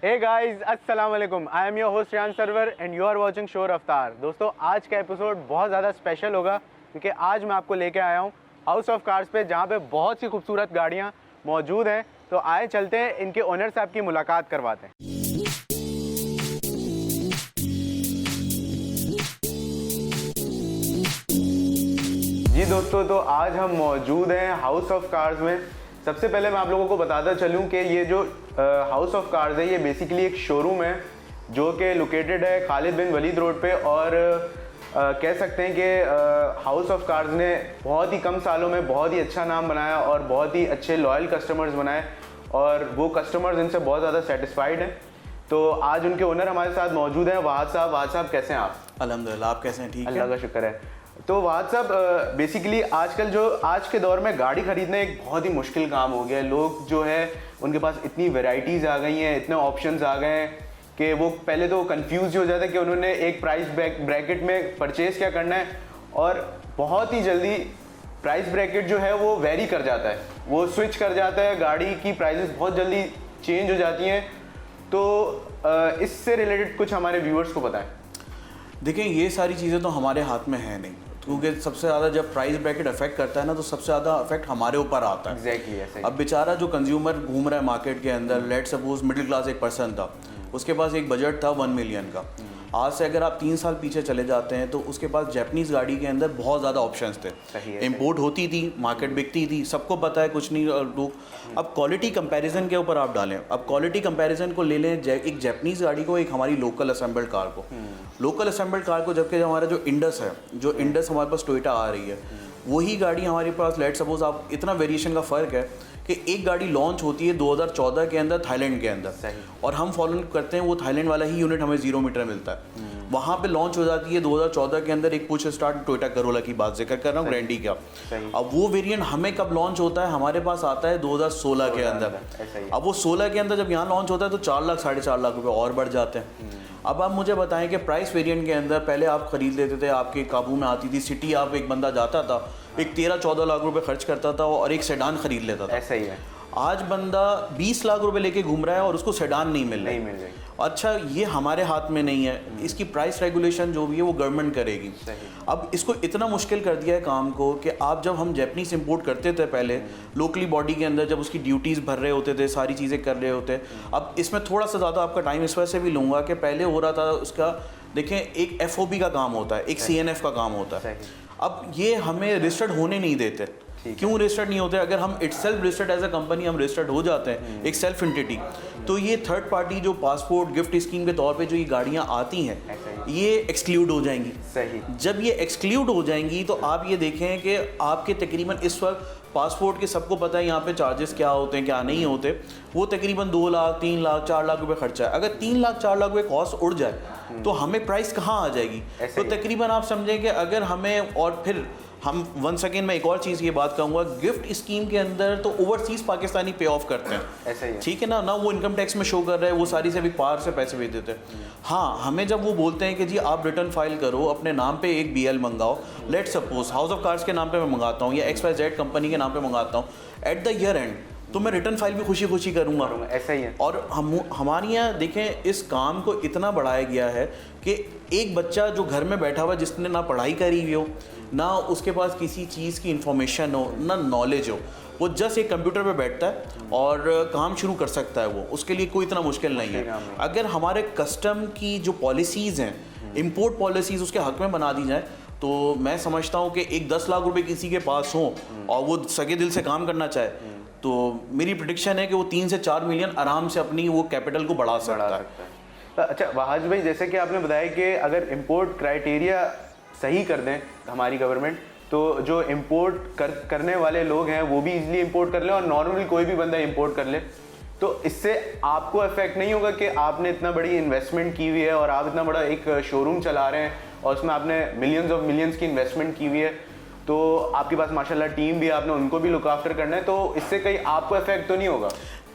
हे guys, अस्सलाम वालेकुम। I am your host Riyan Sarwar and you are watching show Raftaar. दोस्तों, आज का एपिसोड बहुत ज़्यादा स्पेशल होगा क्योंकि आज मैं आपको लेके आया हूँ हाउस ऑफ कार्स पे, जहाँ पे बहुत सी खूबसूरत गाड़ियाँ मौजूद हैं। तो आए चलते हैं, इनके ओनर साहब की मुलाकात करवाते हैं। जी दोस्तों, तो आज हम मौजूद हैं हाउस ऑफ कार्स में। सबसे पहले मैं आप लोगों को बताता चलूं कि ये जो हाउस ऑफ कार्स है, ये बेसिकली एक शोरूम है जो कि लोकेटेड है खालिद बिन वलीद रोड पे। और कह सकते हैं कि हाउस ऑफ कार्स ने बहुत ही कम सालों में बहुत ही अच्छा नाम बनाया और बहुत ही अच्छे लॉयल कस्टमर्स बनाए, और वो कस्टमर्स इनसे बहुत ज़्यादा सेटिस्फाइड हैं। तो आज उनके ओनर हमारे साथ मौजूद हैं, वाहद साहब। वाहद साहब, कैसे हैं आप? अल्हम्दुलिल्लाह, आप कैसे हैं? ठीक है, अल्लाह का शुक्र है। तो वाहद साहब, बेसिकली आजकल जो आज के दौर में गाड़ी खरीदना एक बहुत ही मुश्किल काम हो गया है। लोग जो है उनके पास इतनी वैरायटीज़ आ गई हैं, इतने ऑप्शंस आ गए हैं कि वो पहले तो कंफ्यूज हो जाते हैं कि उन्होंने एक प्राइस ब्रैकेट में परचेज़ क्या करना है, और बहुत ही जल्दी प्राइस ब्रैकेट जो है वो वेरी कर जाता है, वो स्विच कर जाता है। गाड़ी की प्राइसेस बहुत जल्दी चेंज हो जाती हैं। तो इससे रिलेटेड कुछ हमारे व्यूअर्स को बताएं। देखिए, ये सारी चीज़ें तो हमारे हाथ में है नहीं, क्योंकि सबसे ज़्यादा जब प्राइस ब्रैकेट अफेक्ट करता है ना, तो सबसे ज़्यादा अफेक्ट हमारे ऊपर आता है। एग्जैक्टली ऐसे ही। अब बेचारा जो कंज्यूमर घूम रहा है मार्केट के अंदर, लेट सपोज मिडिल क्लास एक पर्सन था, उसके पास एक बजट था 1 मिलियन का। आज से अगर आप 3 साल पीछे चले जाते हैं तो उसके पास जैपनीज़ गाड़ी के अंदर बहुत ज़्यादा ऑप्शंस थे। इंपोर्ट होती थी, मार्केट बिकती थी, सबको पता है, कुछ नहीं लोग। अब क्वालिटी कंपैरिजन के ऊपर आप डालें, अब क्वालिटी कंपैरिजन को ले लें, एक जैपनीज़ गाड़ी को, एक हमारी लोकल असेंबल्ड कार को। लोकल असेंबल्ड कार को, जबकि हमारा जो इंडस है, जो इंडस हमारे पास टोयोटा आ रही है, वही गाड़ी हमारे पास, लेट सपोज आप, इतना वेरिएशन का फ़र्क है कि एक गाड़ी लॉन्च होती है 2014 के अंदर थाईलैंड के अंदर, और हम फॉलो करते हैं वो थाईलैंड वाला ही यूनिट हमें 0 मीटर मिलता है। वहाँ पे लॉन्च हो जाती है 2014 के अंदर एक पुश स्टार्ट टोयोटा करोला की बात जिक्र कर रहा हूँ, ग्रैंडी का। अब वो वेरिएंट हमें कब लॉन्च होता है? हमारे पास आता है 2016 के अंदर। अब वो 16 के अंदर जब यहाँ लॉन्च होता है तो 4 लाख 4.5 लाख रुपए और बढ़ जाते हैं। अब आप मुझे बताएं कि प्राइस वेरिएंट के अंदर पहले आप खरीद लेते थे, आपके काबू में आती थी सिटी, आप एक बंदा जाता था, एक 13-14 लाख रुपए खर्च करता था और एक सेडान खरीद लेता था। ऐसा ही है। आज बंदा 20 लाख रुपए लेके घूम रहा है और उसको सेडान नहीं मिल रही। अच्छा, ये हमारे हाथ में नहीं है, इसकी प्राइस रेगुलेशन जो भी है वो गवर्नमेंट करेगी। अब इसको इतना मुश्किल कर दिया है काम को कि आप, जब हम जैपनीज इंपोर्ट करते थे पहले लोकली बॉडी के अंदर, जब उसकी ड्यूटीज़ भर रहे होते थे, सारी चीज़ें कर रहे होते। अब इसमें थोड़ा सा ज़्यादा आपका टाइम इस वजह से भी लूँगा कि पहले हो रहा था उसका, देखें, एक FOB का काम होता है, एक CNF का काम होता है। अब ये हमें रजिस्टर्ड होने नहीं देते। क्यों रजिस्टर्ड नहीं होते? अगर हम itself registered as a company हम रजिस्टर्ड हो जाते हैं, एक सेल्फ एंटिटी, तो ये थर्ड पार्टी जो पासपोर्ट गिफ्ट स्कीम के तौर पे जो ये गाड़ियाँ आती हैं, ये एक्सक्लूड हो जाएंगी। सही। जब ये एक्सक्लूड हो जाएंगी तो आप ये देखें कि आपके तकरीबन इस वक्त पासपोर्ट के सबको पता है यहाँ पे चार्जेस क्या होते हैं, क्या नहीं होते, वो तकरीबन 2 लाख 3 लाख 4 लाख रुपए खर्चा है। अगर 3 लाख 4 लाख रुपए कॉस्ट उड़ जाए तो हमें प्राइस कहाँ आ जाएगी? तो तकरीबन आप समझें कि अगर हमें, और फिर हम 1 सेकेंड में एक और चीज़ ये बात कहूँगा, गिफ्ट स्कीम के अंदर तो ओवरसीज़ पाकिस्तानी पे ऑफ करते हैं, ऐसा ही है। ठीक है ना, ना वो इनकम टैक्स में शो कर रहे हैं, वो सारी से भी पार से पैसे भेज देते हैं। हाँ, हमें जब वो बोलते हैं कि जी आप रिटर्न फाइल करो, अपने नाम पे एक BL मंगाओ, let suppose house of cars के नाम पे मैं मंगाता हूँ या XYZ कंपनी के नाम पे मंगाता हूँ, एट द ईयर एंड तो मैं रिटर्न फाइल भी खुशी खुशी करूँगा। ऐसा ही है। और हमारे यहाँ देखें, इस काम को इतना बढ़ाया गया है कि एक बच्चा जो घर में बैठा हुआ, जिसने ना पढ़ाई करी हुई हो, ना उसके पास किसी चीज़ की इंफॉर्मेशन हो, ना नॉलेज हो, वो जस्ट एक कंप्यूटर पे बैठता है और काम शुरू कर सकता है। वो उसके लिए कोई इतना मुश्किल नहीं है। अगर हमारे कस्टम की जो पॉलिसीज़ हैं, इंपोर्ट पॉलिसीज़, उसके हक़ में बना दी जाए, तो मैं समझता हूँ कि एक 10 लाख रुपए किसी के पास हों और वो सगे दिल से काम करना चाहे, तो मेरी प्रेडिक्शन है कि वो 3 से 4 मिलियन आराम से अपनी वो कैपिटल को बढ़ा सकता है। अच्छा वाहद भाई, जैसे कि आपने बताया कि अगर इंपोर्ट क्राइटेरिया सही कर दें हमारी गवर्नमेंट, तो जो इंपोर्ट करने वाले लोग हैं वो भी इजीली इंपोर्ट कर लें और नॉर्मली कोई भी बंदा इंपोर्ट कर ले, तो इससे आपको इफेक्ट नहीं होगा कि आपने इतना बड़ी इन्वेस्टमेंट की हुई है और आप इतना बड़ा एक शोरूम चला रहे हैं और उसमें आपने मिलियंस ऑफ मिलियंस की इन्वेस्टमेंट की हुई है, तो आपके पास माशाल्लाह टीम भी, आपने उनको भी लुक आफ्टर करना है, तो इससे कहीं आपको इफेक्ट तो नहीं होगा?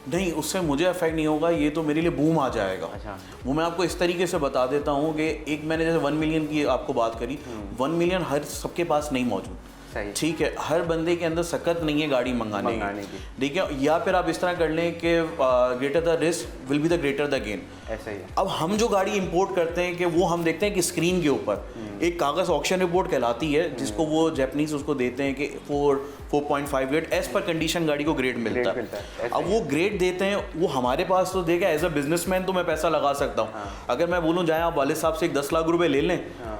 नहीं, उससे मुझे इफेक्ट नहीं होगा, ये तो मेरे लिए बूम आ जाएगा। अच्छा। वो मैं आपको इस तरीके से बता देता हूँ कि एक मैंने जैसे 1 मिलियन की आपको बात करी, 1 मिलियन हर सबके पास नहीं मौजूद। सही। ठीक है, हर बंदे के अंदर सकत नहीं है गाड़ी मंगाने की। देखिए, या फिर आप इस तरह कर लें कि greater the risk will be the greater the gain. ऐसा ही है। अब हम जो गाड़ी इंपोर्ट करते हैं कि वो हम देखते हैं कि स्क्रीन के ऊपर एक कागज़ ऑक्शन रिपोर्ट कहलाती है, जिसको वो जैपनीज उसको देते हैं कि 4.58 एज पर कंडीशन गाड़ी को ग्रेड मिलता है। अब वो ग्रेड देते हैं, वो हमारे पास तो देखा एज अ बिजनेसमैन तो मैं पैसा लगा सकता हूँ। अगर मैं बोलूँ जाए आप वाले साहब से 10 लाख रुपए ले लें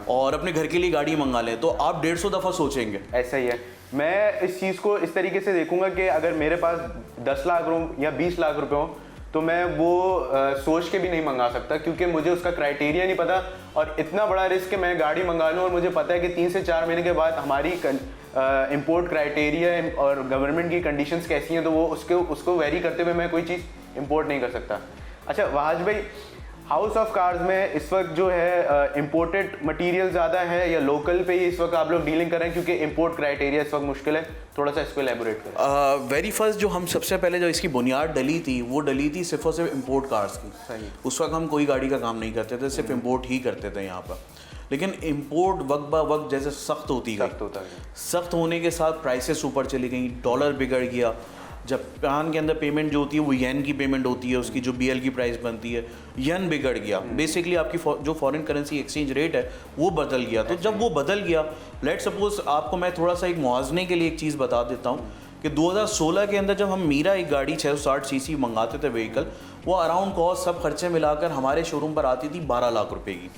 और अपने घर के लिए गाड़ी मंगा लें, तो आप 150 दफ़ा सोचेंगे। ऐसा ही है। मैं इस चीज़ को इस तरीके से देखूंगा कि अगर मेरे पास 10 लाख या 20 लाख रुपए हो तो मैं वो सोच के भी नहीं मंगा सकता, क्योंकि मुझे उसका क्राइटेरिया नहीं पता। और इतना बड़ा रिस्क कि मैं गाड़ी मंगा लूँ और मुझे पता है कि 3 से 4 महीने के बाद हमारी इंपोर्ट क्राइटेरिया और गवर्नमेंट की कंडीशंस कैसी हैं, तो वो उसको वेरी करते हुए मैं कोई चीज़ इंपोर्ट नहीं कर सकता। अच्छा वहाज भाई, हाउस ऑफ कार्स में इस वक्त जो है इंपोर्टेड मटेरियल ज़्यादा है या लोकल पे ही इस वक्त आप लोग डीलिंग कर रहे हैं, क्योंकि इंपोर्ट क्राइटेरिया इस वक्त मुश्किल है? थोड़ा सा इसको एलेबोरेट करें। वेरी फर्स्ट जो हम सबसे पहले जो इसकी बुनियाद डली थी, वो डली थी सिर्फ और सिर्फ इंपोर्ट कार्स की। सही। उस वक्त हम कोई गाड़ी का काम नहीं करते थे, सिर्फ इंपोर्ट ही करते थे यहाँ पर। लेकिन इंपोर्ट वक्त ब वक्त जैसे सख्त होती गई, सख्त होने के साथ प्राइसेस ऊपर चली गई, डॉलर बिगड़ गया। जापान के अंदर पेमेंट जो होती है वो येन की पेमेंट होती है, उसकी जो BL की प्राइस बनती है, येन बिगड़ गया। बेसिकली आपकी जो फॉरेन करेंसी एक्सचेंज रेट है वो बदल गया। तो जब वो बदल गया, लेट सपोज आपको मैं थोड़ा सा एक मुआवजे के लिए एक चीज़ बता देता हूँ कि 2016 के अंदर जब हम मीरा एक गाड़ी 660 सीसी मंगाते थे व्हीकल, वो अराउंड कॉस्ट सब खर्चे मिलाकर हमारे शोरूम पर आती थी 12 लाख रुपए की।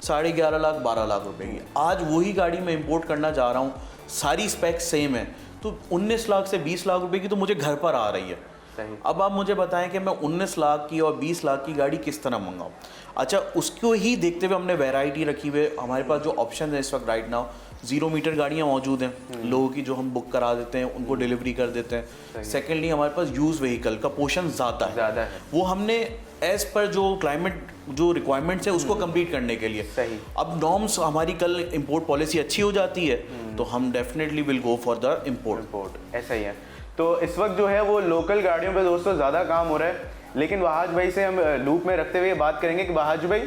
11.5 लाख 12 लाख रुपए की। आज वही गाड़ी मैं इंपोर्ट करना चाह रहा हूँ, सारी स्पेक्स सेम है, तो 19 लाख से 20 लाख रुपए की तो मुझे घर पर आ रही है। सही। अब आप मुझे बताएं कि मैं 19 लाख की और 20 लाख की गाड़ी किस तरह मंगाऊं। अच्छा, उसको ही देखते हुए हमने वैरायटी रखी हुए, हमारे पास जो ऑप्शन है इस वक्त राइट नाउ 0 मीटर गाड़ियाँ मौजूद हैं लोगों की, जो हम बुक करा देते हैं, उनको डिलीवरी कर देते हैं। सेकेंडली हमारे पास यूज़ व्हीकल का पोर्शन ज़्यादा है, वो हमने एज पर जो क्लाइमेट जो रिक्वायरमेंट्स है उसको कंप्लीट करने के लिए। सही। अब नॉर्म्स हमारी कल इंपोर्ट पॉलिसी अच्छी हो जाती है तो हम definitely will go for the import. ऐसा ही है। तो इस वक्त जो है वो लोकल गाड़ियों पे दोस्तों ज़्यादा काम हो रहा है, लेकिन वहाज भाई से हम लूप में रखते हुए बात करेंगे कि वहाज भाई,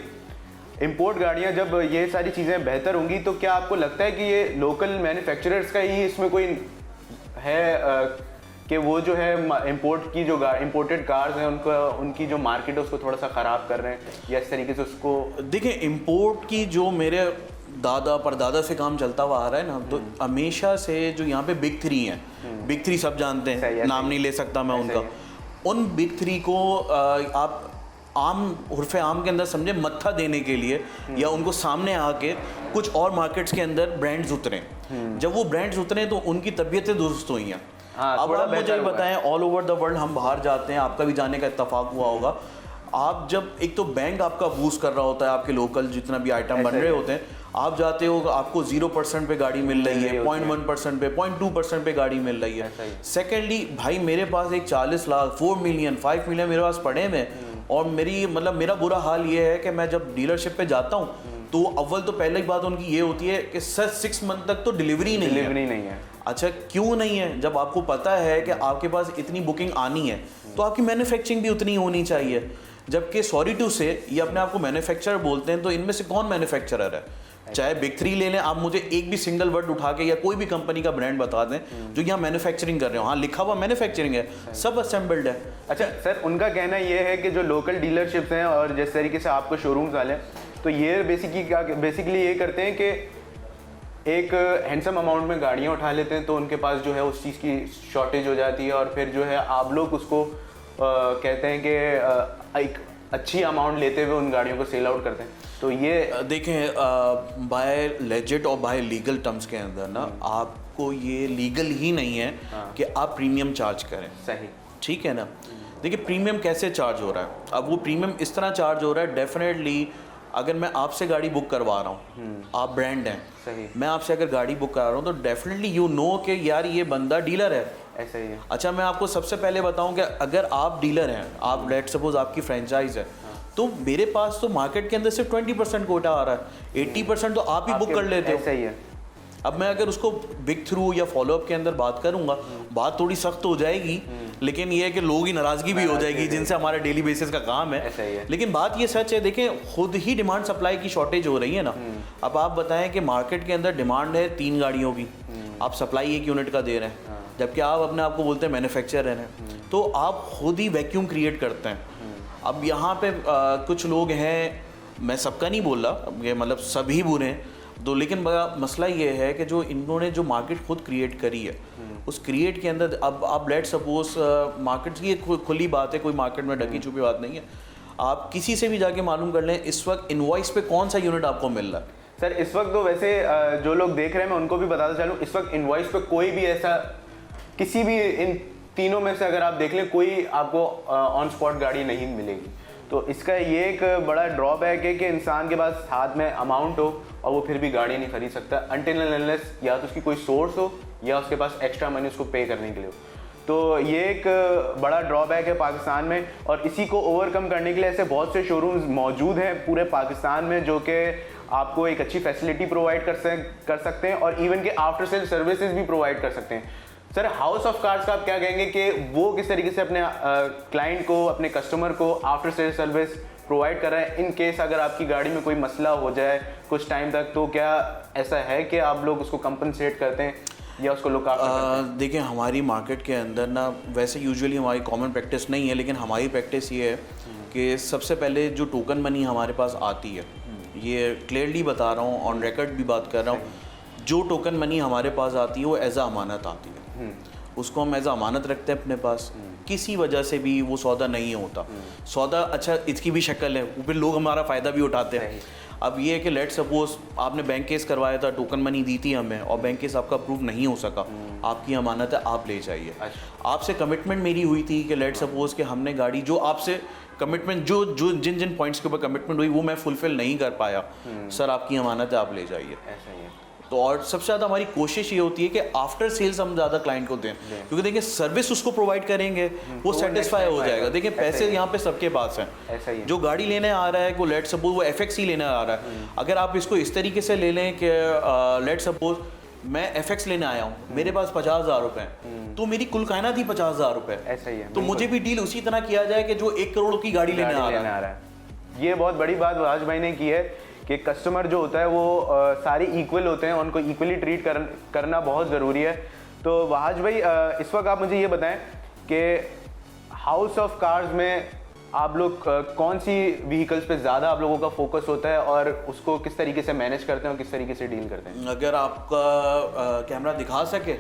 इंपोर्ट गाड़ियाँ जब ये सारी चीज़ें बेहतर होंगी तो क्या आपको लगता है कि ये लोकल मैन्युफैक्चरर्स का ही इसमें कोई है कि वो जो है इंपोर्ट की जो इंपोर्टेड कार्स हैं उनकी जो मार्केट है उसको थोड़ा सा ख़राब कर रहे हैं, या इस तरीके से उसको? देखिए, इंपोर्ट की जो मेरे दादा परदादा से काम चलता हुआ आ रहा है ना, तो हमेशा से जो यहाँ पे बिग 3 हैं, बिग 3 सब जानते हैं, नाम नहीं ले सकता मैं उनका। उन बिग 3 को आप आम उर्फ़े आम के अंदर समझे मत्था देने के लिए या उनको सामने आके कुछ और मार्केट्स के अंदर ब्रांड्स उतरे। जब वो ब्रांड्स उतरे तो उनकी तबीयतें दुरुस्त हुई हैं। अब आप मुझे बताएं, ऑल ओवर द वर्ल्ड हम बाहर जाते हैं, आपका भी जाने का इत्तेफाक हुआ होगा। आप जब एक तो बैंक आपका बूस्ट कर रहा होता है, आपके लोकल जितना भी आइटम बन रहे होते हैं, आप जाते हो आपको 0% पे गाड़ी मिल रही है, 0.1% पे, 0.2% पे गाड़ी मिल रही है। सेकेंडली भाई, मेरे पास एक 40 लाख 4 मिलियन 5 मिलियन मेरे पास पड़े हैं, और मेरा बुरा हाल ये है कि मैं जब डीलरशिप पे जाता हूँ तो अव्वल तो पहले ही बात उनकी ये होती है कि सर 6 मंथ तक तो डिलीवरी नहीं है। अच्छा, क्यों नहीं है? जब आपको पता है कि आपके पास इतनी बुकिंग आनी है तो आपकी मैन्युफैक्चरिंग भी उतनी होनी चाहिए। जबकि सॉरी टू से ये अपने आप को मैन्युफैक्चरर बोलते हैं, तो इनमें से कौन मैन्युफैक्चरर है? चाहे बिग 3 ले लें, आप मुझे एक भी सिंगल वर्ड उठा के या कोई भी कंपनी का ब्रांड बता दें जो यहाँ मैन्युफैक्चरिंग कर रहे हो। हाँ, लिखा हुआ मैन्युफैक्चरिंग है, सब असेंबल्ड है। अच्छा सर, उनका कहना ये है कि जो लोकल डीलरशिप्स हैं और जिस तरीके से आपको शोरूम्स वाले हैं, तो ये बेसिकली ये करते हैं कि एक हैंडसम अमाउंट में गाड़ियाँ उठा लेते हैं, तो उनके पास जो है उस चीज़ की शॉर्टेज हो जाती है, और फिर जो है आप लोग उसको कहते हैं कि एक अच्छी अमाउंट लेते हुए उन गाड़ियों को सेल आउट करते हैं। तो ये देखें, बाय लेजिट और बाय लीगल टर्म्स के अंदर ना आपको ये लीगल ही नहीं है कि आप प्रीमियम चार्ज करें। सही, ठीक है ना? देखिए, प्रीमियम कैसे चार्ज हो रहा है? अब वो प्रीमियम इस तरह चार्ज हो रहा है, डेफिनेटली अगर मैं आपसे गाड़ी बुक करवा रहा हूँ, आप ब्रांड हैं, सही, मैं आपसे अगर गाड़ी बुक करा रहा हूँ तो डेफिनेटली यू नो कि यार ये बंदा डीलर है। ऐसा ही है। अच्छा, मैं आपको सबसे पहले बताऊं कि अगर आप डीलर हैं, आप लेट सपोज आपकी फ्रेंचाइज है, तो मेरे पास तो मार्केट के अंदर सिर्फ 20% कोटा आ रहा है, 80% तो आप ही बुक कर लेते हो। ऐसा ही है। अब मैं अगर उसको बिग थ्रू या फॉलोअप के अंदर बात करूंगा, बात थोड़ी सख्त हो जाएगी, लेकिन ये है कि लोगों की नाराजगी भी हो जाएगी जिनसे हमारा डेली बेसिस का काम है। लेकिन बात ये सच है, देखें, खुद ही डिमांड सप्लाई की शॉर्टेज हो रही है ना, अब आप बताएं कि मार्केट के अंदर डिमांड है 3 गाड़ियों की, आप सप्लाई 1 यूनिट का दे रहे हैं, जबकि आप अपने आप को बोलते हैं मैन्युफैक्चरर हैं, तो आप खुद ही वैक्यूम क्रिएट करते हैं। अब यहाँ पे कुछ लोग हैं, मैं सबका नहीं बोल रहा, ये मतलब सभी बुरे हैं तो, लेकिन मसला ये है कि जो इन्होंने जो मार्केट खुद क्रिएट करी है, उस क्रिएट के अंदर अब आप लेट सपोज मार्केट की एक खुली बात है, कोई मार्केट में ढकी छुपी बात नहीं है, आप किसी से भी जाके मालूम कर लें इस वक्त इनवॉइस पे कौन सा यूनिट आपको मिल रहा है। सर इस वक्त तो वैसे जो लोग देख रहे हैं मैं उनको भी बताता चलूँ, इस वक्त इनवॉइस पे कोई भी ऐसा किसी भी इन तीनों में से अगर आप देख लें कोई आपको ऑन स्पॉट गाड़ी नहीं मिलेगी। तो इसका ये एक बड़ा ड्रॉबैक है कि इंसान के पास हाथ में अमाउंट हो और वो फिर भी गाड़ी नहीं खरीद सकता अनटिल एंड अनलेस या तो उसकी कोई सोर्स हो या उसके पास एक्स्ट्रा मनी उसको पे करने के लिए हो। तो ये एक बड़ा ड्रॉबैक है पाकिस्तान में, और इसी को ओवरकम करने के लिए ऐसे बहुत से शोरूम्स मौजूद हैं पूरे पाकिस्तान में जो कि आपको एक अच्छी फैसिलिटी प्रोवाइड कर सकते हैं और इवन के आफ्टर सेल सर्विसेज भी प्रोवाइड कर सकते हैं। सर हाउस ऑफ कार्स का आप क्या कहेंगे कि वो किस तरीके से अपने क्लाइंट को, अपने कस्टमर को आफ्टर सेल सर्विस प्रोवाइड कर रहा है इन केस अगर आपकी गाड़ी में कोई मसला हो जाए कुछ टाइम तक, तो क्या ऐसा है कि आप लोग उसको कंपनसेट करते हैं या उसको लुक आफ्टर करते हैं? देखिए हमारी मार्केट के अंदर ना वैसे यूजुअली हमारी कॉमन प्रैक्टिस नहीं है, लेकिन हमारी प्रैक्टिस ये है कि सबसे पहले जो टोकन मनी हमारे पास आती है, ये क्लियरली बता रहा हूँ, ऑन रिकॉर्ड भी बात कर रहा हूँ, जो टोकन मनी हमारे पास आती है वो एज अ अमानत आती है, उसको हम एज अमानत रखते हैं अपने पास। किसी वजह से भी वो सौदा नहीं होता, सौदा अच्छा इसकी भी शक्ल है, फिर लोग हमारा फ़ायदा भी उठाते हैं। अब ये है कि लेट सपोज आपने बैंक केस करवाया था, टोकन मनी दी थी हमें और बैंक केस आपका अप्रूव नहीं हो सका, आपकी अमानत है, आप ले जाइए। आपसे कमिटमेंट मेरी हुई थी कि लेट सपोज कि हमने गाड़ी जो आपसे कमिटमेंट जो जिन जिन पॉइंट्स के ऊपर कमिटमेंट हुई वो मैं फुलफिल नहीं कर पाया, सर आपकी अमानत है, आप ले जाइए। ऐसा ही है। तो और सबसे ज़्यादा हमारी कोशिश ये होती है कि आफ्टर सेल्स हम ज़्यादा क्लाइंट को दें, क्योंकि देखिए सर्विस उसको प्रोवाइड करेंगे वो सेटिस्फाई हो जाएगा। देखिए पैसे यहाँ पे सबके पास हैं, ऐसा ही है। जो गाड़ी लेने आ रहा है वो लेट सपोज वो FX ही लेने आ रहा है, अगर आप इसको इस तरीके से ले लें कि लेट सपोज मैं FX लेने आया हूँ, मेरे पास 50,000 रुपए हैं, तो मेरी कुल कायनात ही 50,000 रुपए, ऐसा ही है। तो मुझे भी डील उसी तरह किया जाए कि जो 1 करोड़ की गाड़ी लेने आ रहा है। ये बहुत बड़ी बात राज भाई ने की है कि कस्टमर जो होता है वो सारे इक्वल होते हैं, उनको इक्वली ट्रीट करना बहुत ज़रूरी है। तो वहाज भाई इस वक्त आप मुझे ये बताएं कि हाउस ऑफ कार्स में आप लोग कौन सी व्हीकल्स पे ज़्यादा आप लोगों का फोकस होता है और उसको किस तरीके से मैनेज करते हैं और किस तरीके से डील करते हैं? अगर आपका कैमरा दिखा सके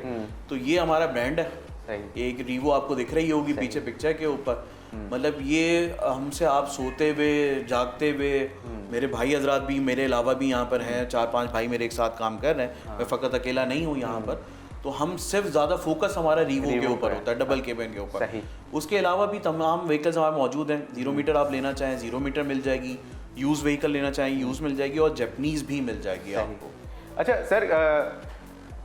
तो ये हमारा ब्रांड है, एक रीवो आपको दिख रही होगी पीछे पिक्चर के ऊपर, मतलब ये हमसे आप सोते हुए जागते हुए, मेरे भाई हजरात भी मेरे अलावा भी यहाँ पर हैं, 4-5 भाई मेरे एक साथ काम कर रहे हैं, मैं फ़कत अकेला नहीं हूँ यहाँ पर, तो हम सिर्फ ज़्यादा फोकस हमारा रीवो के ऊपर होता है, डबल केबिन के ऊपर। उसके अलावा भी तमाम व्हीकल्स हमारे मौजूद हैं, 0 मीटर आप लेना चाहें 0 मीटर मिल जाएगी, यूज़ व्हीकल लेना चाहें यूज़ मिल जाएगी और जैपनीज़ भी मिल जाएगी आपको। अच्छा सर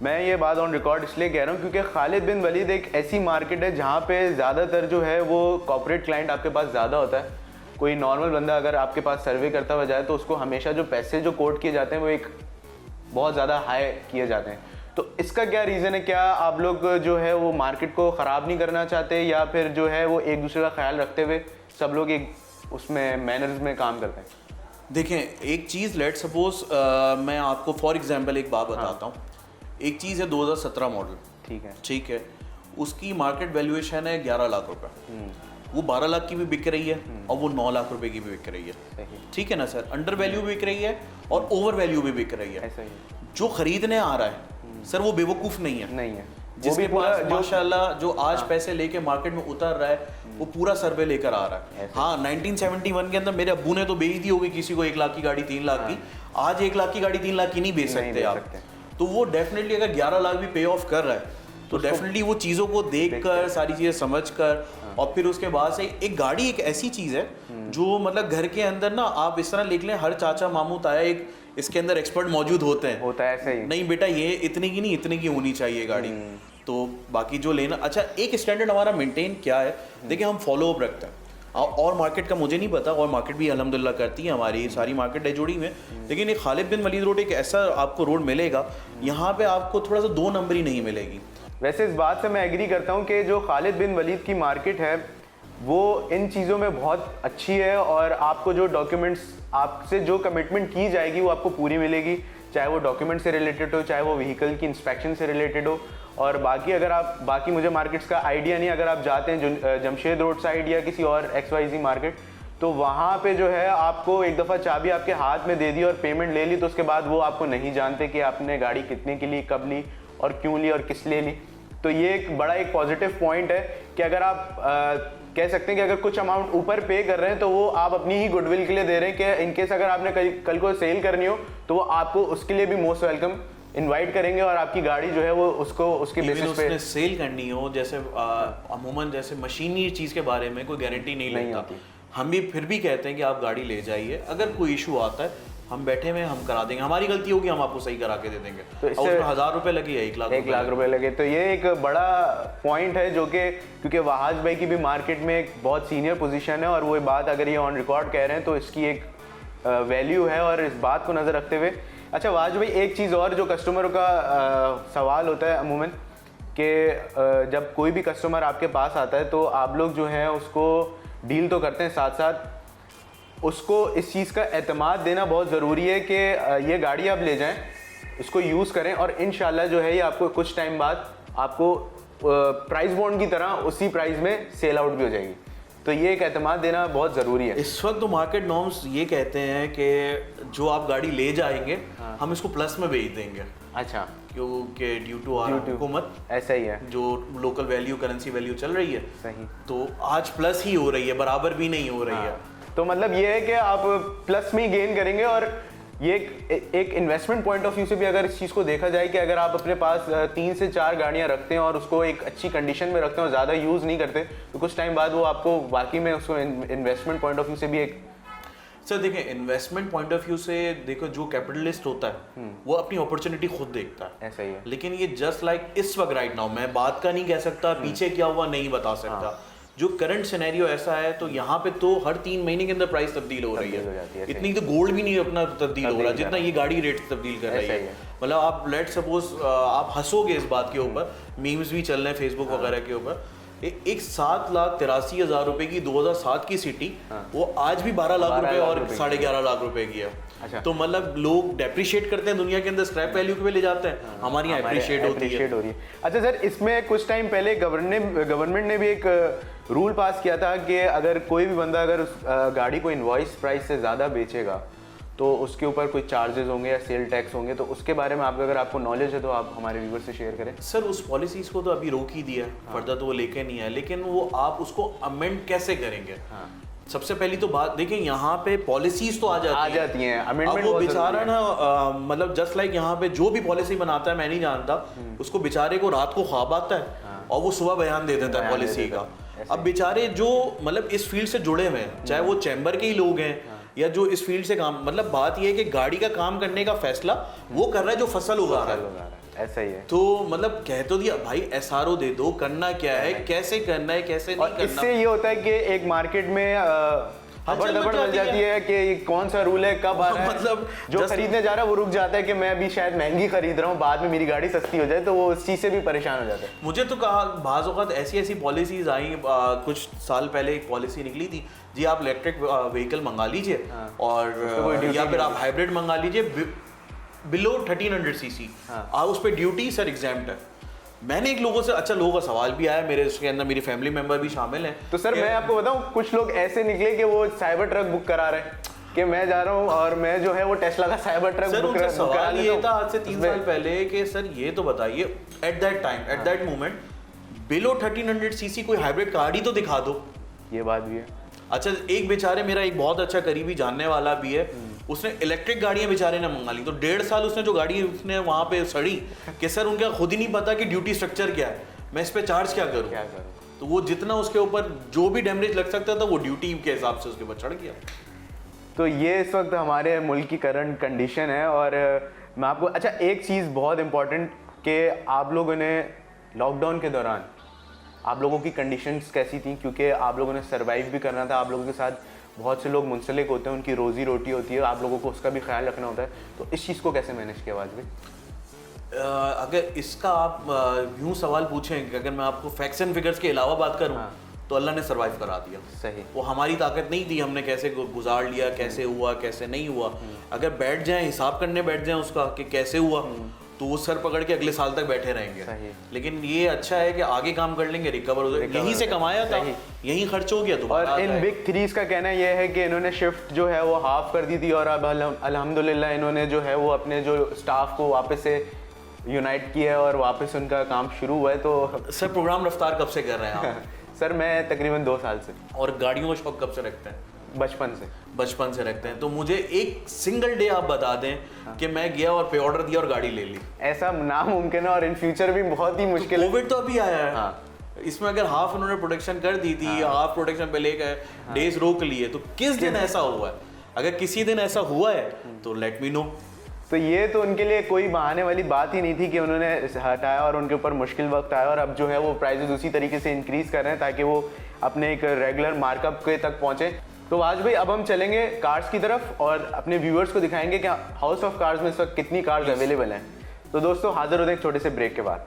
मैं ये बात ऑन रिकॉर्ड इसलिए कह रहा हूँ क्योंकि खालिद बिन वलीद एक ऐसी मार्केट है जहाँ पे ज़्यादातर जो है वो कॉर्पोरेट क्लाइंट आपके पास ज़्यादा होता है। कोई नॉर्मल बंदा अगर आपके पास सर्वे करता हुआ जाए तो उसको हमेशा जो पैसे जो कोट किए जाते हैं वो एक बहुत ज़्यादा हाई किए जाते हैं। तो इसका क्या रीज़न है? क्या आप लोग जो है वो मार्केट को ख़राब नहीं करना चाहते या फिर जो है वो एक दूसरे का ख्याल रखते हुए सब लोग एक उसमें मैनर्स में काम करते हैं? देखें एक चीज़ लेट सपोज मैं आपको फॉर एग्जांपल एक बात बताता हूँ। एक चीज़ है 2017 मॉडल, ठीक है, उसकी मार्केट वैल्यूएशन है 11 लाख रुपए, वो 12 लाख की भी बिक रही है और वो 9 लाख रुपए की भी बिक रही है, ठीक है ना सर, अंडर वैल्यू भी बिक रही है और ओवर वैल्यू भी बिक रही है। जो खरीदने आ रहा है सर वो बेवकूफ़ नहीं है, जिसके पास माशाल्लाह जो आज पैसे लेके मार्केट में उतर रहा है वो पूरा सर्वे लेकर आ रहा है। हाँ 1971 के अंदर मेरे अब्बू ने तो बेच दी होगी किसी को 1 लाख की गाड़ी 3 लाख की, आज 1 लाख की गाड़ी 3 लाख की नहीं बेच सकते आप। तो वो डेफिनेटली अगर 11 लाख भी पे ऑफ कर रहा है तो डेफिनेटली वो चीज़ों को देखकर सारी चीज़ें समझकर और फिर उसके बाद से एक गाड़ी एक ऐसी चीज़ है जो मतलब घर के अंदर ना आप इस तरह लिख लें, हर चाचा मामू ताया एक इसके अंदर एक्सपर्ट मौजूद होते हैं, होता है ऐसे ही, नहीं बेटा ये इतने की नहीं इतने की होनी चाहिए गाड़ी। तो बाकी जो लेना, अच्छा एक स्टैंडर्ड हमारा मेंटेन क्या है, देखिए हम फॉलो अप रखते हैं और मार्केट का मुझे नहीं पता, और मार्केट भी अल्हम्दुलिल्लाह करती है, हमारी सारी मार्केट है जुड़ी हुई, लेकिन एक खालिद बिन वलीद रोड एक ऐसा आपको रोड मिलेगा यहाँ पे आपको थोड़ा सा 2 नंबरी नहीं मिलेगी। वैसे इस बात से मैं एग्री करता हूँ कि जो खालिद बिन वलीद की मार्केट है वो इन चीज़ों में बहुत अच्छी है, और आपको जो डॉक्यूमेंट्स, आपसे जो कमिटमेंट की जाएगी वो आपको पूरी मिलेगी, चाहे वो डॉक्यूमेंट से रिलेटेड हो, चाहे वो व्हीकल की इंस्पेक्शन से रिलेटेड हो। और बाकी अगर आप, बाकी मुझे मार्केट्स का आइडिया नहीं, अगर आप जाते हैं जमशेद रोड साइड या किसी और XYZ मार्केट, तो वहाँ पे जो है आपको एक दफ़ा चाबी आपके हाथ में दे दी और पेमेंट ले ली, तो उसके बाद वो आपको नहीं जानते कि आपने गाड़ी कितने की ली, कब ली और क्यों ली और किस लिए ली। तो ये एक बड़ा एक पॉजिटिव पॉइंट है कि अगर आप कह सकते हैं कि अगर कुछ अमाउंट ऊपर पे कर रहे हैं तो वो आप अपनी ही गुडविल के लिए दे रहे हैं कि इनकेस अगर आपने कल को सेल करनी हो तो वो आपको उसके लिए भी मोस्ट वेलकम इनवाइट करेंगे, और आपकी गाड़ी जो है वो उसको उसके बेसिस पे सेल करनी हो। जैसे अमूमन जैसे मशीनी चीज़ के बारे में कोई गारंटी नहीं लेता, हम भी फिर भी कहते हैं कि आप गाड़ी ले जाइए, अगर कोई इशू आता है हम बैठे में हम करा देंगे, हमारी गलती होगी हम आपको सही करा के दे देंगे। तो इसमें 1000 रुपये लगे या 1 लाख रुपए लगे, तो ये एक बड़ा पॉइंट है जो कि क्योंकि वहाज भाई की भी मार्केट में एक बहुत सीनियर पोजीशन है, और वो बात अगर ये ऑन रिकॉर्ड कह रहे हैं तो इसकी एक वैल्यू है, और इस बात को नज़र रखते हुए। अच्छा वहाज भाई, एक चीज़ और जो कस्टमरों का सवाल होता है अमूमन कि जब कोई भी कस्टमर आपके पास आता है तो आप लोग जो है उसको डील तो करते हैं, साथ साथ उसको इस चीज़ का एतमाद देना बहुत ज़रूरी है कि ये गाड़ी आप ले जाएं, इसको यूज़ करें, और इंशाल्लाह जो है ये आपको कुछ टाइम बाद आपको प्राइस बॉन्ड की तरह उसी प्राइस में सेल आउट भी हो जाएगी। तो ये एक एतमाद देना बहुत ज़रूरी है। इस वक्त तो मार्केट नॉर्म्स ये कहते हैं कि जो आप गाड़ी ले जाएंगे हम इसको प्लस में बेच देंगे। अच्छा, क्योंकि ड्यू टू आर हुकूमत ऐसा ही है, जो लोकल वैल्यू करेंसी वैल्यू चल रही है सही, तो आज प्लस ही हो रही है, बराबर भी नहीं हो रही है। तो मतलब ये है कि आप प्लस में ही गेन करेंगे, और ये एक इन्वेस्टमेंट पॉइंट ऑफ व्यू से भी अगर इस चीज़ को देखा जाए कि अगर आप अपने पास 3 से 4 गाड़ियां रखते हैं और उसको एक अच्छी कंडीशन में रखते हैं और ज़्यादा यूज़ नहीं करते, तो कुछ टाइम बाद वो आपको वाकई में उसको इन्वेस्टमेंट पॉइंट ऑफ व्यू से भी एक सर देखिए, इन्वेस्टमेंट पॉइंट ऑफ व्यू से देखो, जो कैपिटलिस्ट होता है वो अपनी अपॉर्चुनिटी खुद देखता है, ऐसा ही है। लेकिन ये जस्ट लाइक इस वक्त राइट नाउ, मैं बात का नहीं कह सकता, पीछे क्या हुआ नहीं बता सकता, जो करंट सिनेरियो ऐसा है, तो यहाँ पे तो हर 3 महीने के अंदर प्राइस तब्दील हो रही है। इतनी तो गोल्ड भी नहीं अपना तब्दील हो रहा जितना ये गाड़ी रेट तब्दील कर रही है। मतलब आप लेट सपोज आप हंसोगे इस बात के ऊपर, मीम्स भी चल रहे हैं फेसबुक वगैरह के ऊपर, एक 7,83,000 रुपए की 2007 की सिटी वो आज भी 12 लाख रुपए और 11.5 लाख रुपए की है। अच्छा। तो मतलब लोग डेप्रिशिएट करते हैं दुनिया के अंदर, स्क्रैप वैल्यू पे ले जाते हैं, हमारी यहाँ एप्रिशिएट हो रही है। अच्छा सर, इसमें कुछ टाइम पहले गवर्नमेंट ने भी एक रूल पास किया था कि अगर कोई भी बंदा अगर उस गाड़ी को इनवॉइस प्राइस से ज़्यादा बेचेगा तो उसके ऊपर कोई चार्जेस होंगे या सेल टैक्स होंगे, तो उसके बारे में अगर आपको नॉलेज है तो आप हमारे व्यूअर से शेयर करें। सर उस पॉलिसीज़ को तो अभी रोक ही दिया है, फर्दर तो वो लेके नहीं है, लेकिन वो आप उसको अमेंड कैसे करेंगे? सबसे पहली तो बात देखिए, यहाँ पे पॉलिसीज तो आ जाती हैं। अमेंडमेंट वो बेचारा ना मतलब जस्ट लाइक यहाँ पे जो भी पॉलिसी बनाता है, मैं नहीं जानता, उसको बेचारे को रात को ख्वाब आता है और वो सुबह बयान दे देता है पॉलिसी का। अब बेचारे जो मतलब इस फील्ड से जुड़े हुए हैं, चाहे वो चैम्बर के ही लोग हैं या जो इस फील्ड से काम, मतलब बात ये है कि गाड़ी का काम करने का फैसला वो कर रहा है जो फसल उगा रहा है, ऐसा ही है। तो मतलब कह तो दिया भाई SRO दे दो, करना क्या है, कैसे करना है, कैसे नहीं करना। इससे ये होता है कि एक मार्केट में हबड़-दबड़ मिल जाती है कि कौन सा रूल है, कब आ रहा है। मतलब जो खरीदने जा रहा है वो रुक जाता है कि मैं अभी शायद महंगी खरीद रहा हूँ, बाद में मेरी गाड़ी सस्ती हो जाए, तो वो उस चीज़ से भी परेशान हो जाता है। मुझे तो कहा बाज़ औक़ात ऐसी पॉलिसीज़ आई, कुछ साल पहले एक पॉलिसी निकली थी जी, आप इलेक्ट्रिक व्हीकल मंगा लीजिए और या फिर आप हाइब्रिड मंगा लीजिए बिलो 1300 cc, उस पर ड्यूटी सर एग्जाम्प्ट है। मैंने एक लोगों से, अच्छा लोगों का सवाल भी आया मेरे, उसके अंदर मेरी फैमिली मेंबर भी शामिल हैं। तो सर मैं आपको बताऊं, कुछ लोग ऐसे निकले कि वो साइबर ट्रक बुक करा रहे हैं कि मैं जा रहा हूं और मैं जो है वो टेस्ला का साइबर ट्रक बुक करा। सवाल ये था आज से 3 साल पहले कि सर ये तो बताइए at that time, at that moment below 1300 cc कोई हाइब्रिड गाड़ी तो दिखा दो। ये बात भी है। अच्छा, एक बेचारे मेरा एक बहुत अच्छा करीबी जानने वाला भी है, उसने इलेक्ट्रिक गाड़ियां बेचारे ने मंगा ली, तो 1.5 साल उसने जो गाड़ी उसने वहां पे सड़ी कि सर उनका खुद ही नहीं पता कि ड्यूटी स्ट्रक्चर क्या है, मैं इस पे चार्ज क्या करूं। तो वो जितना उसके ऊपर जो भी डैमेज लग सकता था वो ड्यूटी के हिसाब से उसके ऊपर चढ़ गया। तो ये इस वक्त हमारे मुल्क की करंट कंडीशन है। और मैं आपको, अच्छा एक चीज़ बहुत इंपॉर्टेंट कि आप लोगों ने लॉकडाउन के दौरान आप लोगों की कंडीशंस कैसी थी, क्योंकि आप लोगों ने सरवाइव भी करना था, आप लोगों के साथ बहुत से लोग मुंसलिक होते हैं, उनकी रोज़ी रोटी होती है, आप लोगों को उसका भी ख्याल रखना होता है। तो इस चीज़ को कैसे मैनेज किया आज भी? अगर इसका आप यूँ सवाल पूछें कि अगर मैं आपको फैक्ट्स एंड फिगर्स के अलावा बात करूँ तो अल्लाह ने सर्वाइव करा दिया। सही। वो हमारी ताकत नहीं थी, हमने कैसे गुजार लिया, कैसे हुआ कैसे नहीं हुआ। अगर बैठ जाएं हिसाब करने बैठ जाएं उसका कि कैसे हुआ, तो वो सर पकड़ के अगले साल तक बैठे रहेंगे। सही। लेकिन ये अच्छा है कि आगे काम कर लेंगे, रिकवर हो जाएगा। यहीं से कमाया था, यहीं खर्च हो गया दोबारा। और इन बिग थ्रीज का कहना ये है कि इन्होंने शिफ्ट जो है वो हाफ कर दी थी, और अब अल्हम्दुलिल्लाह इन्होंने जो है वो अपने जो स्टाफ को वापस से यूनाइट किया है और वापस उनका काम शुरू हुआ है। तो सर प्रोग्राम रफ्तार कब से कर रहे हैं आप? सर मैं तकरीबन 2 साल से। और गाड़ियों का शौक कब से रखते हैं? बचपन से रखते हैं। तो मुझे एक सिंगल डे आप बता दें कि मैं गया और पे ऑर्डर दिया और गाड़ी ले ली। ऐसा नामुमकिन है और इन फ्यूचर भी बहुत ही मुश्किल है। कोविड तो अभी आया है। हाँ। इसमें अगर हाफ उन्होंने प्रोटेक्शन कर दी थी, हाफ प्रोटेक्शन पे लेकर डेज रोक लिए, तो किस दिन ऐसा हुआ है? अगर किसी दिन ऐसा हुआ है तो लेट मी नो। तो ये तो उनके लिए कोई बहाने वाली बात ही नहीं थी कि उन्होंने हटाया और उनके ऊपर मुश्किल वक्त आया, और अब जो है वो प्राइसेस उसी तरीके से इंक्रीज कर रहे हैं ताकि वो अपने एक रेगुलर मार्कअप के तक पहुंचे। तो आज भाई अब हम चलेंगे कार्स की तरफ और अपने व्यूअर्स को दिखाएंगे कि हाउस ऑफ कार्स में इस वक्त कितनी कार्स अवेलेबल हैं। तो दोस्तों हाजिर होते हैं एक छोटे से ब्रेक के बाद।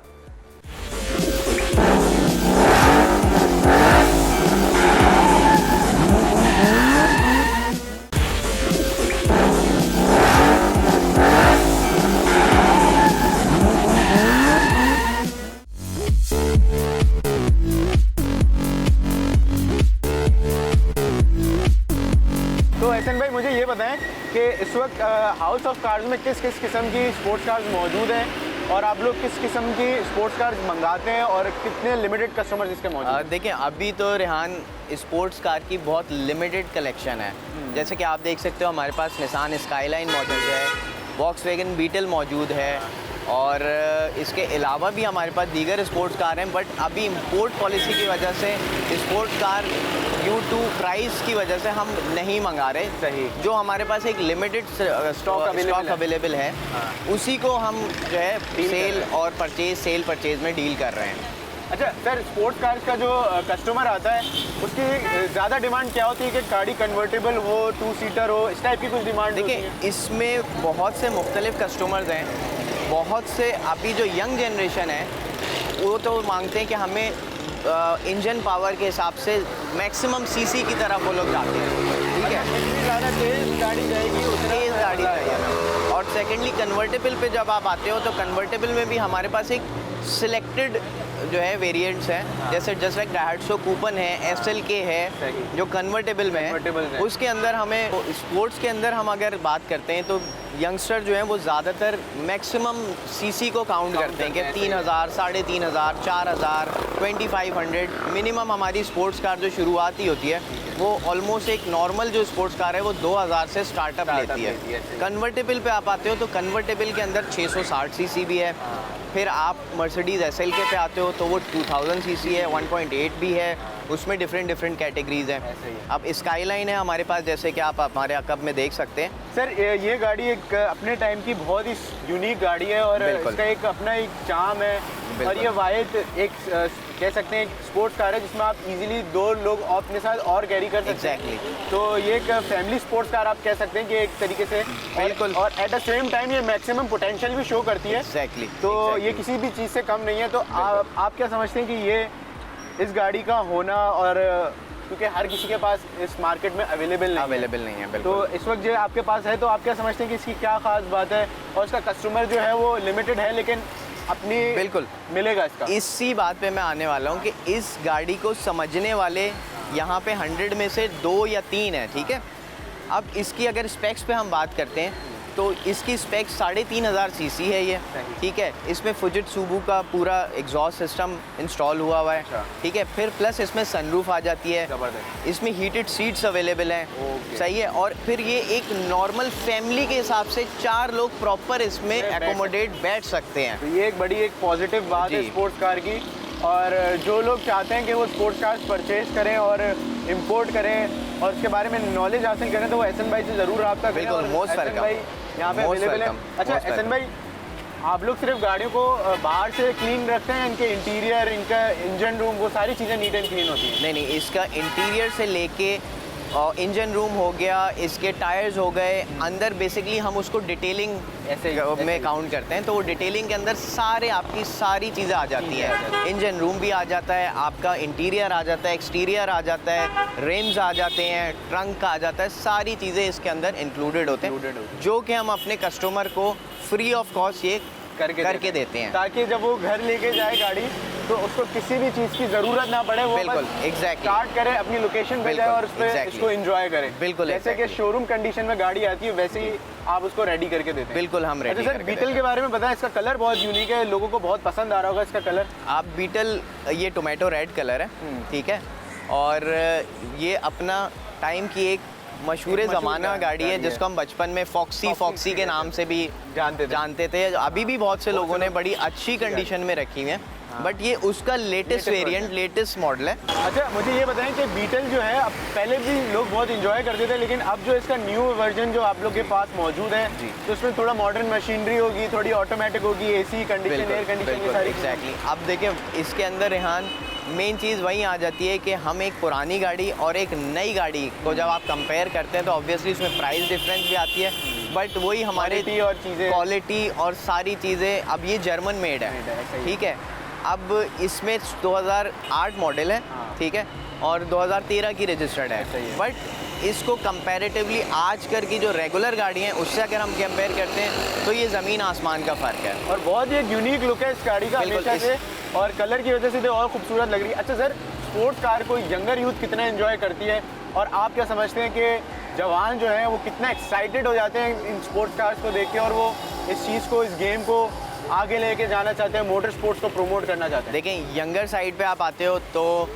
एहसन भाई मुझे ये बताएं कि इस वक्त हाउस ऑफ कार्स में किस किस किस्म की स्पोर्ट्स कार्स मौजूद हैं और आप लोग किस किस्म की स्पोर्ट्स कार्स मंगाते हैं और कितने लिमिटेड कस्टमर्स इसके मौजूद हैं? देखिए अभी तो रेहान स्पोर्ट्स कार की बहुत लिमिटेड कलेक्शन है। जैसे कि आप देख सकते हो हमारे पास निसान स्काईलाइन मौजूद है, वॉक्सवैगन बीटल मौजूद है, और इसके अलावा भी हमारे पास दीगर स्पोर्ट्स कार हैं। बट अभी इम्पोर्ट पॉलिसी की वजह से sports car due to price की वजह से हम नहीं मंगा रहे। सही। जो हमारे पास एक लिमिटेड स्टॉक अवेलेबल है, उसी को हम जो है सेल परचेज में डील कर रहे हैं। अच्छा सर, स्पोर्ट्स कार्स का जो कस्टमर आता है उसकी ज़्यादा डिमांड क्या होती है कि गाड़ी कन्वर्टेबल हो, 2 सीटर हो, इस टाइप की कुछ डिमांड? देखिए इसमें बहुत से मुख्तलिफ कस्टमर्स हैं। बहुत से अभी जो यंग जनरेशन है वो तो मांगते हैं कि हमें इंजन पावर के हिसाब से मैक्सिमम सीसी की तरफ वो लोग जाते हैं। ठीक है, जितनी ज़्यादा तेज़ गाड़ी जाएगी उतनी तेज़ गाड़ी चाहिए। और सेकेंडली कन्वर्टेबल पे जब आप आते हो तो कन्वर्टेबल में भी हमारे पास एक सिलेक्टेड जो है वेरिएंट्स हैं। जैसे जस्ट लाइक डायहाट्सो कूपन है, SLK है जो कन्वर्टेबल में है। उसके अंदर हमें स्पोर्ट्स के अंदर हम अगर बात करते हैं तो यंगस्टर जो हैं वो ज़्यादातर मैक्सिमम सीसी को काउंट करते हैं कि 3000, 3500, 4000, 2500 मिनिमम हमारी स्पोर्ट्स कार जो शुरुआती होती है वो ऑलमोस्ट एक नॉर्मल जो स्पोर्ट्स कार है वो 2000 से स्टार्टअप लेती है। कन्वर्टेबल पे आप आते हो तो कन्वर्टेबल के अंदर 660 सीसी भी है। फिर आप मर्सिडीज़ SLK पे आते हो तो वो 2000 सीसी है, 1.8 भी है, उसमें डिफरेंट कैटेगरीज हैं। अब स्काईलाइन है हमारे पास, जैसे कि आप हमारे अकब में देख सकते हैं। सर ये गाड़ी एक अपने टाइम की बहुत ही यूनिक गाड़ी है और इसका एक अपना एक चार्म है, और ये वाहिद एक कह सकते हैं स्पोर्ट्स कार है जिसमें आप इजीली 2 लोग अपने साथ और कैरी कर सकते हैं। तो ये एक फैमिली स्पोर्ट्स कार आप कह सकते हैं कि एक तरीके से, बिल्कुल, और एट द सेम टाइम ये मैक्सिमम पोटेंशियल भी शो करती है। तो ये किसी भी चीज़ से कम नहीं है। तो आप क्या समझते हैं कि ये इस गाड़ी का होना, और क्योंकि हर किसी के पास इस मार्केट में अवेलेबल नहीं है, बिल्कुल। तो इस वक्त जो आपके पास है, तो आप क्या समझते हैं कि इसकी क्या खास बात है, और इसका कस्टमर जो है वो लिमिटेड है लेकिन अपनी बिल्कुल मिलेगा इसका? इसी बात पे मैं आने वाला हूँ कि इस गाड़ी को समझने वाले यहाँ पे 100 में से 2 या 3 है। ठीक है, अब इसकी अगर स्पेक्स पे हम बात करते हैं तो इसकी स्पेक्स 3500 सीसी है ये। ठीक है, इसमें फुजित्सुबू का पूरा एग्जॉस्ट सिस्टम इंस्टॉल हुआ है। ठीक है, फिर प्लस इसमें सनरूफ आ जाती है, इसमें हीटेड सीट्स अवेलेबल हैं। सही है, और फिर ये एक नॉर्मल फैमिली के हिसाब से 4 लोग प्रॉपर इसमें एकोमोडेट बैठ सकते हैं। तो ये एक बड़ी एक पॉजिटिव बात है स्पोर्ट्स कार की, और जो लोग चाहते हैं कि वो स्पोर्ट्स कार्स परचेज करें और इंपोर्ट करें और उसके बारे में नॉलेज हासिल करें तो वो एहसन भाई से ज़रूर रब्ता करें। बिल्कुल, मोस्ट वेलकम भाई यहाँ पे अवेलेबल है। अच्छा एहसन भाई, आप लोग सिर्फ गाड़ियों को बाहर से क्लीन रखते हैं, इनके इंटीरियर, इनका इंजन रूम, वो सारी चीज़ें नीट एंड क्लीन होती हैं? नहीं, इसका इंटीरियर से लेके इंजन रूम हो गया, इसके टायर्स हो गए, अंदर बेसिकली हम उसको डिटेलिंग ऐसे में काउंट करते हैं, तो वो डिटेलिंग के अंदर सारे आपकी सारी चीज़ें आ जाती हैं। इंजन रूम भी आ जाता है, आपका इंटीरियर आ जाता है, एक्सटीरियर आ जाता है, रिम्स आ जाते हैं, ट्रंक आ जाता है, सारी चीज़ें इसके अंदर इंक्लूडेड होते हैं, जो कि हम अपने कस्टमर को फ्री ऑफ कॉस्ट ये करके देते हैं, ताकि जब वो घर लेके जाए गाड़ी तो उसको किसी भी चीज़ की ज़रूरत ना पड़े, वो बिल्कुल एग्जैक्टली स्टार्ट करे, अपनी लोकेशन पे जाए और उस पर इसको एंजॉय करे। बिल्कुल, जैसे कि शोरूम कंडीशन में गाड़ी आती है वैसे ही आप उसको रेडी करके देते हैं। बिल्कुल हम रेडी। सर बीटल के बारे में बताएं, इसका कलर बहुत यूनिक है, लोगों को बहुत पसंद आ रहा होगा इसका कलर। आप बीटल, ये टोमेटो रेड कलर है, ठीक है, और ये अपना टाइम की एक मशहूर ज़माना गाड़ी है जिसको हम बचपन में फॉक्सी के नाम से भी जानते थे। अभी भी बहुत से लोगों ने बड़ी अच्छी कंडीशन में रखी हुई है, बट ये उसका लेटेस्ट वेरिएंट, लेटेस्ट मॉडल है। अच्छा, मुझे ये बताएं कि बीटल जो है अब पहले भी लोग बहुत इंजॉय करते थे, लेकिन अब जो इसका न्यू वर्जन जो आप लोग के पास मौजूद है तो उसमें थोड़ा मॉडर्न मशीनरी होगी, थोड़ी ऑटोमेटिक होगी, एसी कंडीशन, एयर कंडीशन, ये सारी एग्जैक्टली। अब देखिए इसके अंदर रेहान मेन चीज़ वही आ जाती है कि हम एक पुरानी गाड़ी और एक नई गाड़ी को जब आप कंपेयर करते हैं तो ऑब्वियसली उसमें प्राइस डिफरेंस भी आती है, बट वही हमारे क्वालिटी और सारी चीज़ें। अब ये जर्मन मेड है, ठीक है, अब इसमें 2008 मॉडल है, ठीक है, और 2013 की रजिस्टर्ड है, बट इसको कंपैरेटिवली आजकल की जो रेगुलर गाड़ी हैं उससे अगर हम कंपेयर करते हैं तो ये ज़मीन आसमान का फ़र्क है। और बहुत ही एक यूनिक लुक है इस गाड़ी का हमेशा से, और कलर की वजह से तो और खूबसूरत लग रही है। अच्छा सर, स्पोर्ट्स कार को यंगर यूथ कितना एंजॉय करती है, और आप क्या समझते हैं कि जवान जो हैं वो कितना एक्साइटेड हो जाते हैं इन स्पोर्ट्स कार्स को देख के, और वो इस चीज़ को, इस गेम को आगे लेके जाना चाहते हैं, मोटर स्पोर्ट्स को प्रमोट करना चाहते हैं? देखें, यंगर साइड पे आप आते हो तो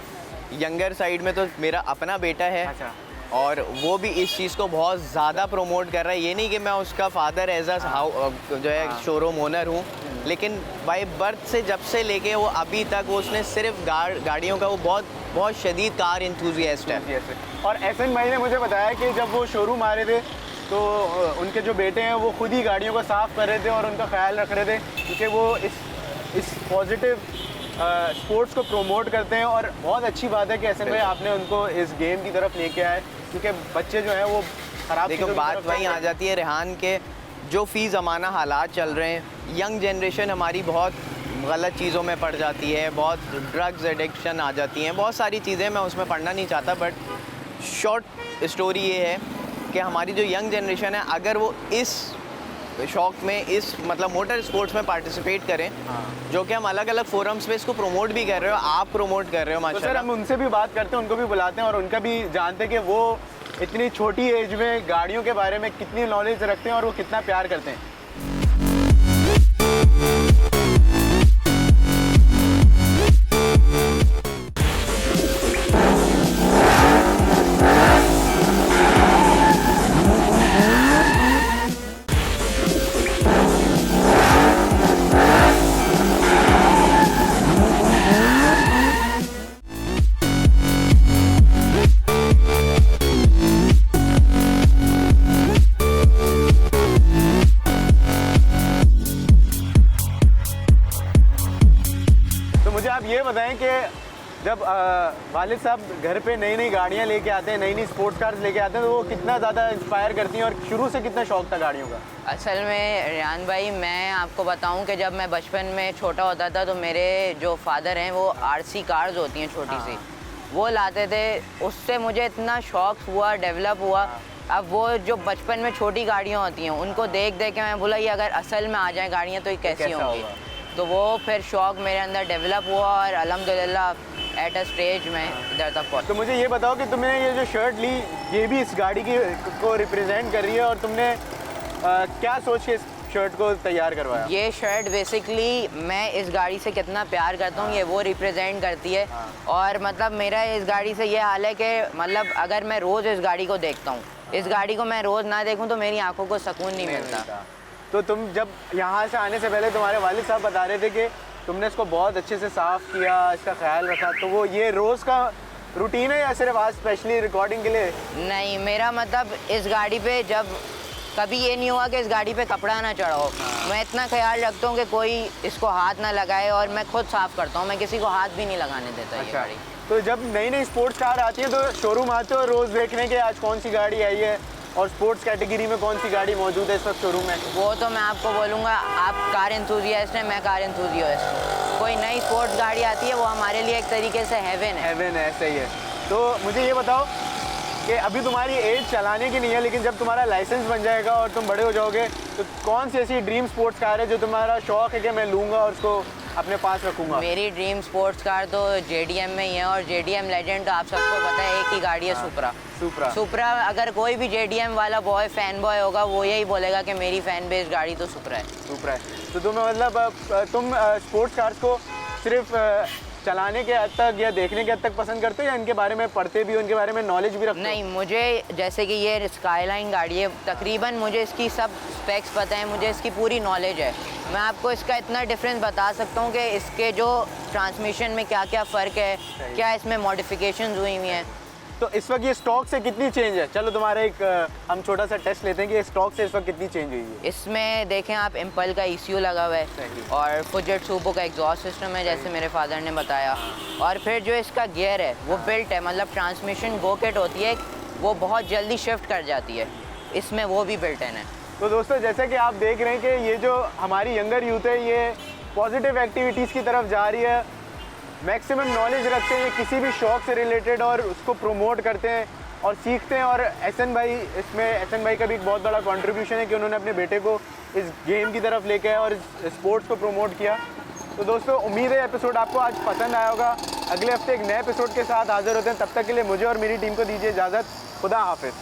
यंगर साइड में तो मेरा अपना बेटा है। अच्छा। और वो भी इस चीज़ को बहुत ज़्यादा प्रमोट कर रहा है। ये नहीं कि मैं उसका फादर एज अ जो है शोरूम ओनर हूँ, लेकिन बाय बर्थ से जब से लेके वो अभी तक वो उसने सिर्फ गाड़ियों का, वो बहुत शदीद कार इंथुजियास्ट है। और एहसन भाई ने मुझे बताया कि जब वो शोरूम आ रहे थे तो उनके जो बेटे हैं वो खुद ही गाड़ियों को साफ़ कर रहे थे और उनका ख्याल रख रहे थे, क्योंकि वो इस पॉजिटिव स्पोर्ट्स को प्रमोट करते हैं। और बहुत अच्छी बात है कि एहसन भाई आपने उनको इस गेम की तरफ लेके आए, क्योंकि बच्चे जो हैं वो ख़राब। देखो बात वहीं आ जाती है रेहान के, जो फ़ी ज़माना हालात चल रहे हैं, यंग जनरेशन हमारी बहुत गलत चीज़ों में पड़ जाती है, बहुत ड्रग्स एडिक्शन आ जाती हैं, बहुत सारी चीज़ें, मैं उसमें पढ़ना नहीं चाहता, बट शॉर्ट स्टोरी ये है कि हमारी जो यंग जनरेशन है अगर वो इस शौक में, इस मतलब मोटर स्पोर्ट्स में पार्टिसिपेट करें, जो कि हम अलग अलग फोरम्स पे इसको प्रमोट भी कर रहे हो, आप प्रमोट कर रहे हो माशाल्लाह। तो सर हम उनसे भी बात करते हैं, उनको भी बुलाते हैं और उनका भी जानते हैं कि वो इतनी छोटी एज में गाड़ियों के बारे में कितनी नॉलेज रखते हैं और वो कितना प्यार करते हैं। आप ये बताएं कि जब वालिद साहब घर पे नई नई गाड़ियाँ लेके आते हैं, नई नई स्पोर्ट्स कार्स लेके आते हैं, तो वो कितना ज़्यादा इंस्पायर करती हैं, और शुरू से कितना शौक था गाड़ियों का? असल में रेहान भाई, मैं आपको बताऊं कि जब मैं बचपन में छोटा होता था तो मेरे जो फादर हैं वो आरसी कार्स होती हैं छोटी सी, वो लाते थे, उससे मुझे इतना शौक हुआ, डेवलप हुआ। अब वो जो बचपन में छोटी गाड़ियाँ होती हैं उनको देख देख के मैं बोला ये अगर असल में आ जाए गाड़ियाँ तो ये कैसी होंगी, तो वो फिर शौक मेरे अंदर डेवलप हुआ और अल्हम्दुलिल्लाह एट अ स्टेज में इधर तक पहुंचा। तो मुझे ये बताओ कि तुमने ये जो शर्ट ली ये भी इस गाड़ी को रिप्रेजेंट कर रही है, और तुमने क्या सोच के इस शर्ट को तैयार करवाया? ये शर्ट बेसिकली मैं इस गाड़ी से कितना प्यार करता हूँ ये वो रिप्रेजेंट करती है। और मतलब मेरा इस गाड़ी से ये हाल है कि मतलब अगर मैं रोज़ इस गाड़ी को देखता हूँ, इस गाड़ी को मैं रोज़ ना देखूँ तो मेरी आंखों को सुकून नहीं मिलता। तो तुम जब यहाँ से आने से पहले तुम्हारे वालिद साहब बता रहे थे कि तुमने इसको बहुत अच्छे से साफ़ किया, इसका ख्याल रखा, तो वो ये रोज़ का रूटीन है या सिर्फ आज स्पेशली रिकॉर्डिंग के लिए? नहीं, मेरा मतलब इस गाड़ी पे जब कभी ये नहीं हुआ कि इस गाड़ी पे कपड़ा ना चढ़ाओ। मैं इतना ख्याल रखता हूँ कि कोई इसको हाथ ना लगाए, और मैं खुद साफ़ करता हूँ, मैं किसी को हाथ भी नहीं लगाने देता ये गाड़ी। तो जब नई नई स्पोर्ट्स कार आती है तो शोरूम आते हो रोज़ देखने के आज कौन सी गाड़ी आई है और स्पोर्ट्स कैटेगरी में कौन सी गाड़ी मौजूद है इस वक्त शोरूम में? वो तो मैं आपको बोलूँगा, आप कार एंथुजियास्ट हैं, मैं कार एंथुजियास्ट हूँ। कोई नई स्पोर्ट्स गाड़ी आती है वो हमारे लिए एक तरीके से हेवन है। हेवन है, सही है। तो मुझे ये बताओ कि अभी तुम्हारी एज चलाने की नहीं है, लेकिन जब तुम्हारा लाइसेंस बन जाएगा और तुम बड़े हो जाओगे तो कौन सी ऐसी ड्रीम स्पोर्ट्स कार है जो तुम्हारा शौक है कि मैं लूँगा और उसको अपने पास रखूँगा? मेरी ड्रीम स्पोर्ट्स कार तो JDM में ही है, और JDM लेजेंड तो आप सबको पता है, एक ही गाड़ी है, सुपरा। सुपरा अगर कोई भी JDM वाला बॉय फैन बॉय होगा वो यही बोलेगा कि मेरी फैन बेस्ड गाड़ी तो सुपरा है। तो तुम्हें मतलब तुम स्पोर्ट्स कार्स को सिर्फ चलाने के हद तक या देखने के हद तक पसंद करते हो या इनके बारे में पढ़ते भी हो, इनके बारे में नॉलेज भी रखते हो? नहीं, मुझे जैसे कि ये स्काईलाइन गाड़ी है, तकरीबन मुझे इसकी सब स्पेक्स पता है, मुझे इसकी पूरी नॉलेज है। मैं आपको इसका इतना डिफरेंस बता सकता हूँ कि इसके जो ट्रांसमिशन में क्या क्या फ़र्क है, क्या इसमें मॉडिफिकेशन हुई हुई हैं। तो इस वक्त ये स्टॉक से कितनी चेंज है? चलो तुम्हारा एक हम छोटा सा टेस्ट लेते हैं कि स्टॉक से इस वक्त कितनी चेंज हुई है। इसमें देखें आप, इम्पल का ECU लगा हुआ है और फुजेटसुबो का एग्जॉस्ट सिस्टम है जैसे मेरे फादर ने बताया, और फिर जो इसका गियर है वो बिल्ट है, मतलब ट्रांसमिशन गो किट होती है वो बहुत जल्दी शिफ्ट कर जाती है, इसमें वो भी बिल्ट इन है। तो दोस्तों जैसे कि आप देख रहे हैं कि ये जो हमारी यंगर यूथ है ये पॉजिटिव एक्टिविटीज़ की तरफ जा रही है, मैक्सिमम नॉलेज रखते हैं किसी भी शौक से रिलेटेड और उसको प्रमोट करते हैं और सीखते हैं। और एहसन भाई का भी एक बहुत बड़ा कंट्रीब्यूशन है कि उन्होंने अपने बेटे को इस गेम की तरफ लेके आए और इस स्पोर्ट्स को प्रमोट किया। तो दोस्तों उम्मीद है एपिसोड आपको आज पसंद आया होगा। अगले हफ्ते एक नए एपिसोड के साथ हाजिर होते हैं, तब तक के लिए मुझे और मेरी टीम को दीजिए इजाज़त। खुदा हाफिज़।